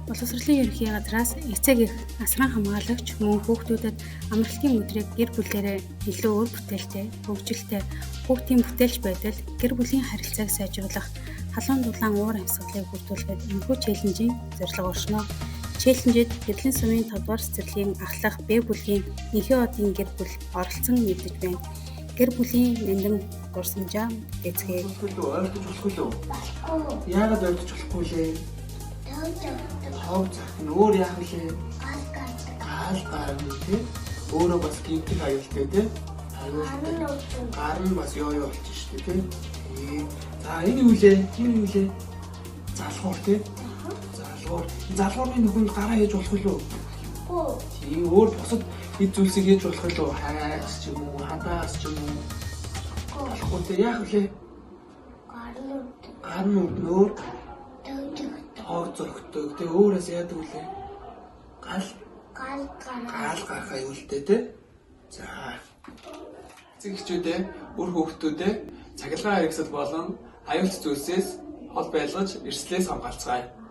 Боловсролын ерөнхий газраас эцэг эх, асран хамгаалагч мөн хүүхдүүдэд амралтын өдрийг гэр бүлээрээ илүү өөр бүтээлтэй, хөгжилтэй, хүүхдийн бүтээлч байдал, гэр бүлийн харилцааг сайжруулах, халуун дулаан уур амьсгалыг бүрдүүлэхэд энэхүү челленжийн зорилго оршино. Челленжид Гэрлэн сумын 5 дугаар цэцэрлэгийн ахлах Б бүлгийн энхий одын гэр бүл оролцсон мэдэж байна. Гэр бүлийн нандин дурсамжаа эзгээ. Ойлдож болохгүй лөө? Яагаад ойлдож болохгүй лээ? Хав зах нь өөр яах вэ? Гал гарна тий. Өөрөө бас гинтэг аюултай тий. Гар нь бас ёо болчих шүү дээ тий. За энэ юу лээ? Энэ юу лээ? Залхуур тий. Залхуурны нүхэнд гараа хийж болох лөө? Тийм өөр бусад хэд зүйлсийг хийж болох лөө? Хайс ч юм уу, хадаас ч юм уу. Болохгүй тий. Яах вэ? Гар нь өөр хог зөрөгтэй. Тэгээ өөрөөс яадаг үлээ? Гал гарах аюултай тий. За. Эцэгчүүдээ, бүр хүүхдүүдээ цахилгаан хэрэгсэл болон аюулт зүйлсээс хол байлгаж эрслээс хамгаалцгаая.